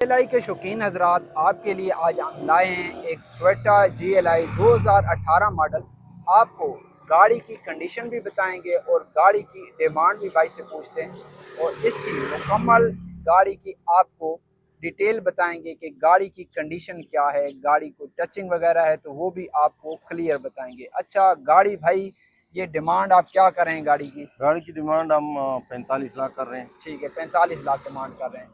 GLI के शौकीन हजरात, आपके लिए आज हम लाए हैं एक टोयोटा GLI 2018 मॉडल। आपको गाड़ी की कंडीशन भी बताएंगे और गाड़ी की डिमांड भी भाई से पूछते हैं और इसकी मुकम्मल गाड़ी की आपको डिटेल बताएंगे कि गाड़ी की कंडीशन क्या है, गाड़ी को टचिंग वगैरह है तो वो भी आपको क्लियर बताएंगे। अच्छा गाड़ी भाई, ये डिमांड आप क्या कर रहे हैं गाड़ी की? गाड़ी की डिमांड हम 45 लाख कर रहे हैं। ठीक है, 45 लाख डिमांड कर रहे हैं।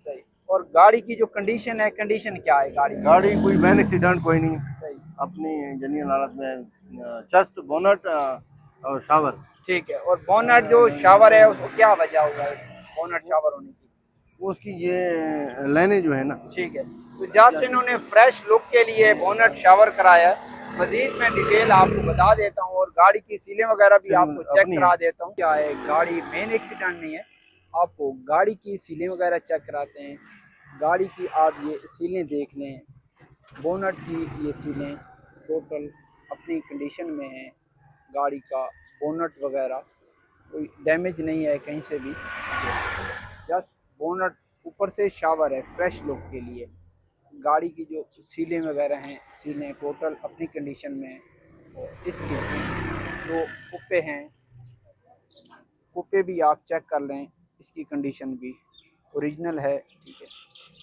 सही। और गाड़ी की जो कंडीशन है, कंडीशन क्या है गाड़ी की? गाड़ी कोई बैन एक्सीडेंट कोई नहीं, सही। अपनी जेन्युइन हालत में। चस्ट बोनट और शावर। ठीक है, और बोनट जो शावर है उसको क्या वजह होगा बोनट शावर होने की? वो उसकी ये लाइनें जो है ना। ठीक है, तो जस्ट इन्होंने फ्रेश लुक के लिए बोनट शावर कराया है। मजीद मैं डिटेल आपको बता देता हूँ और गाड़ी की सीलें वगैरह भी आपको चेक अपनी है। करा देता हूँ। क्या है, गाड़ी मेन एक्सीडेंट नहीं है। आपको गाड़ी की सीलें वगैरह चेक कराते हैं। गाड़ी की आप ये सीलें देख लें, बोनट की ये सीलें टोटल अपनी कंडीशन में हैं। गाड़ी का बोनट वगैरह कोई डैमेज नहीं है कहीं से भी। जस्ट बोनट ऊपर से शावर है फ्रेश लुक के लिए। गाड़ी की जो सीलें वगैरह हैं, सीलें टोटल अपनी कंडीशन में हैं। और इसके जो कुप्पे हैं, कुप्पे भी आप चेक कर लें, इसकी कंडीशन भी ओरिजिनल है। ठीक है,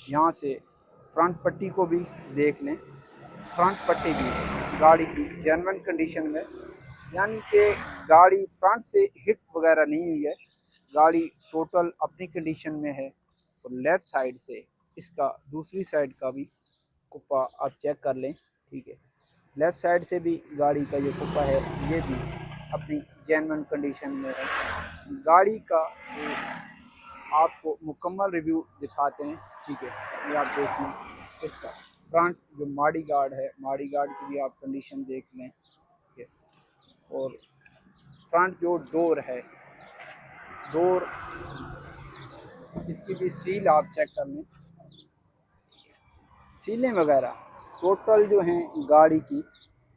यहाँ से फ्रंट पट्टी को भी देख लें, फ्रंट पट्टी भी गाड़ी की जेन्युइन कंडीशन में, यानी कि गाड़ी फ्रंट से हिट वगैरह नहीं हुई है। गाड़ी टोटल अपनी कंडीशन में है। और लेफ़्ट साइड से इसका दूसरी साइड का भी कुप्पा आप चेक कर लें। ठीक है, लेफ़्ट साइड से भी गाड़ी का जो कुप्पा है ये भी अपनी जेन्युइन कंडीशन में है। गाड़ी का आपको मुकम्मल रिव्यू दिखाते हैं। ठीक है, ये आप देख लें। इसका फ्रंट जो माडी गार्ड है, माडी गार्ड की भी आप कंडीशन देख लें। ठीक है, और फ्रंट जो डोर है, डोर इसकी भी सील आप चेक कर लें। सीलें वगैरह टोटल जो हैं गाड़ी की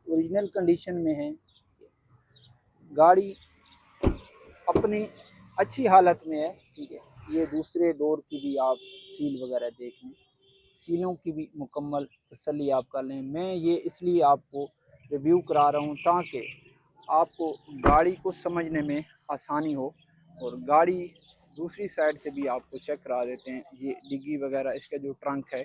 ओरिजिनल कंडीशन में हैं। गाड़ी अपनी अच्छी हालत में है। ठीक है, ये दूसरे डोर की भी आप सील वगैरह देख लें, सीलों की भी मुकम्मल तसल्ली आप कर लें। मैं ये इसलिए आपको रिव्यू करा रहा हूँ ताकि आपको गाड़ी को समझने में आसानी हो। और गाड़ी दूसरी साइड से भी आपको चेक करा देते हैं। ये डिग्गी वगैरह, इसका जो ट्रंक है,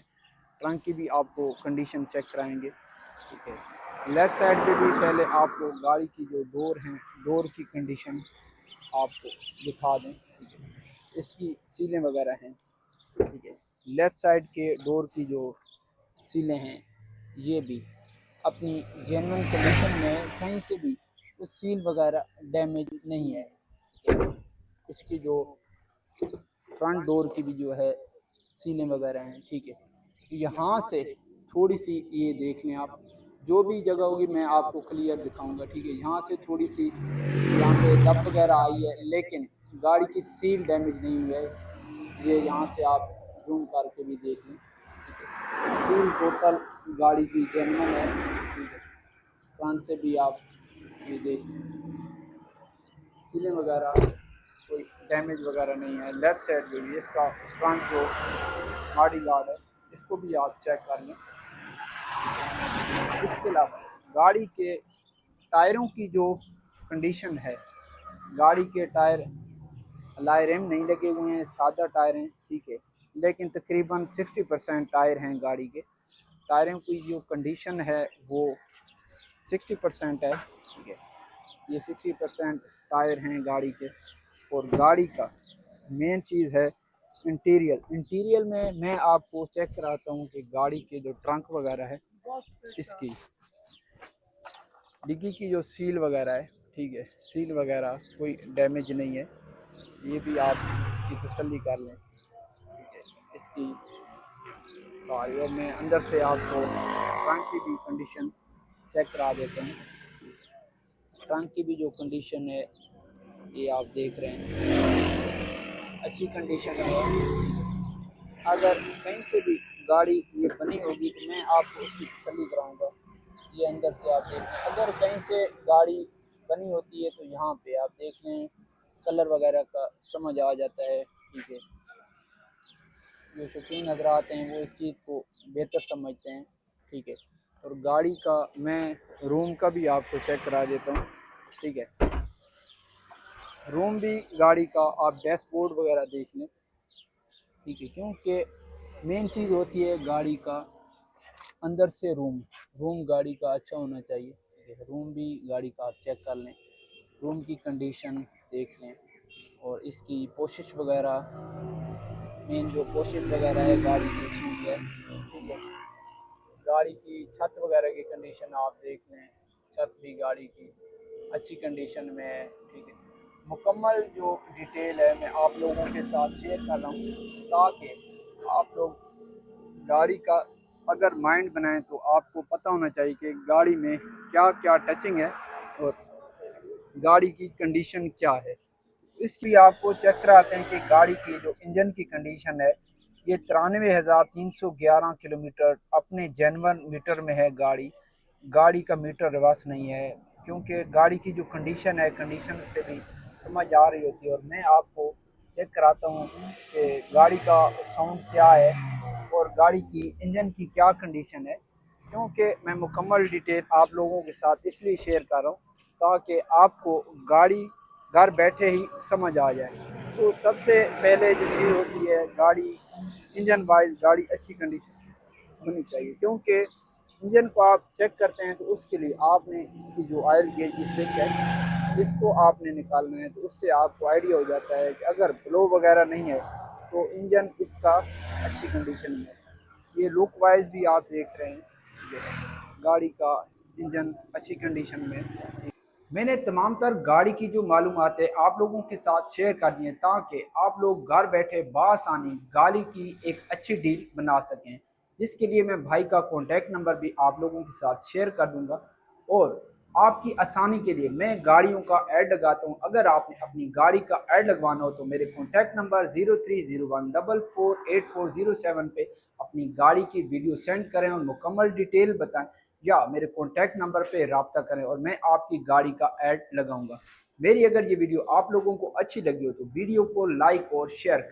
ट्रंक की भी आपको कंडीशन चेक कराएंगे। ठीक है, लेफ़्ट साइड पे भी पहले आपको गाड़ी की जो डोर हैं, डोर की कंडीशन आपको दिखा दें। ठीक है, इसकी सीलें वगैरह हैं। ठीक है, लेफ़्ट साइड के डोर की जो सीलें हैं ये भी अपनी जेन्युइन कंडीशन में, कहीं से भी कुछ सील वगैरह डैमेज नहीं है। इसकी जो फ्रंट डोर की भी जो है सीलें वगैरह हैं। ठीक है, यहाँ से थोड़ी सी ये देख लें आप, जो भी जगह होगी मैं आपको क्लियर दिखाऊंगा। ठीक है, यहाँ से थोड़ी सी यहाँ पे दब वगैरह आई है, लेकिन गाड़ी की सील डैमेज नहीं हुई है। ये यहाँ से आप जूम करके भी देख लें। ठीक है, सील टोटल गाड़ी की जेन्युइन है। ठीक है, फ्रंट से भी आप ये देख लें, सीलें वगैरह कोई डैमेज वगैरह नहीं है। लेफ़्ट साइड जो भी इसका फ्रंट जो बॉडी गार्ड है, इसको भी आप चेक कर लें। इसके अलावा गाड़ी के टायरों की जो कंडीशन है, गाड़ी के टायर अलॉय रिम नहीं लगे हुए हैं, सादा टायर हैं। ठीक है, लेकिन तकरीबन 60% टायर हैं गाड़ी के। टायरों की जो कंडीशन है वो 60% है। ठीक है, ये 60% टायर हैं गाड़ी के। और गाड़ी का मेन चीज़ है इंटीरियर। इंटीरियर में मैं आपको चेक कराता हूँ कि गाड़ी के जो ट्रंक वगैरह है, इसकी डिग्गी की जो सील वगैरह है, ठीक है, सील वगैरह कोई डैमेज नहीं है। ये भी आप इसकी तसल्ली कर लें। ठीक है, इसकी सॉरी, और मैं अंदर से आपको ट्रंक की भी कंडीशन चेक करा देता हूँ। ट्रंक की भी जो कंडीशन है ये आप देख रहे हैं, अच्छी कंडीशन है। अगर कहीं से भी गाड़ी ये बनी होगी तो मैं आपको उसकी तसल्ली कराऊंगा। ये अंदर से आप देख लें, अगर कहीं से गाड़ी बनी होती है तो यहाँ पे आप देख लें, कलर वगैरह का समझ आ जाता है। ठीक है, जो शौकीन हजरात हैं वो इस चीज़ को बेहतर समझते हैं, ठीक है। और गाड़ी का मैं रूम का भी आपको चेक करा देता हूँ, ठीक है। रूम भी गाड़ी का आप डैशबोर्ड वगैरह देख लें, ठीक है, क्योंकि मेन चीज़ होती है गाड़ी का अंदर से रूम गाड़ी का अच्छा होना चाहिए, ठीक है। रूम भी गाड़ी का आप चेक कर लें, रूम की कंडीशन देख लें, और इसकी पोशिश वगैरह, मेन जो पोशिश वगैरह है गाड़ी की अच्छी हुई है, ठीक है। गाड़ी की छत वगैरह की कंडीशन आप देख लें, छत भी गाड़ी की अच्छी कंडीशन में है, ठीक है। मुकम्मल जो डिटेल है मैं आप लोगों के साथ शेयर कर रहा हूँ, ताकि आप लोग गाड़ी का अगर माइंड बनाएं तो आपको पता होना चाहिए कि गाड़ी में क्या क्या टचिंग है और गाड़ी की कंडीशन क्या है। इसकी आपको चेक कराते हैं कि गाड़ी की जो इंजन की कंडीशन है, ये 93,311 किलोमीटर अपने जेनवन मीटर में है। गाड़ी का मीटर रिवर्स नहीं है, क्योंकि गाड़ी की जो कंडीशन है, कंडीशन से भी समझ आ रही होती है। और मैं आपको चेक कराता हूँ कि गाड़ी का साउंड क्या है और गाड़ी की इंजन की क्या कंडीशन है, क्योंकि मैं मुकम्मल डिटेल आप लोगों के साथ इसलिए शेयर कर रहा हूँ ताकि आपको गाड़ी घर बैठे ही समझ आ जाए। तो सबसे पहले जो चीज़ होती है, गाड़ी इंजन वाइज गाड़ी अच्छी कंडीशन होनी चाहिए, क्योंकि इंजन को आप चेक करते हैं तो उसके लिए आपने इसकी जो ऑयल गेज स्विच है इसको आपने निकालना है। तो उससे आपको आइडिया हो जाता है कि अगर फ्लो वगैरह नहीं है तो इंजन इसका अच्छी कंडीशन में है। ये लुक वाइज भी आप देख रहे हैं गाड़ी का इंजन अच्छी कंडीशन में है। मैंने तमाम तर गाड़ी की जो मालूमात है आप लोगों के साथ शेयर कर दी है, ताकि आप लोग घर बैठे बासानी गाड़ी की एक अच्छी डील बना सकें, जिसके लिए मैं भाई का कॉन्टैक्ट नंबर भी आप लोगों के साथ शेयर कर दूंगा। और आपकी आसानी के लिए मैं गाड़ियों का ऐड लगाता हूं, अगर आपने अपनी गाड़ी का ऐड लगवाना हो तो मेरे कॉन्टैक्ट नंबर 0301448407 पे अपनी गाड़ी की वीडियो सेंड करें और मुकम्मल डिटेल बताएं, या मेरे कॉन्टैक्ट नंबर पे रब्ता करें और मैं आपकी गाड़ी का ऐड लगाऊंगा। मेरी अगर ये वीडियो आप लोगों को अच्छी लगी हो तो वीडियो को लाइक और शेयर करें।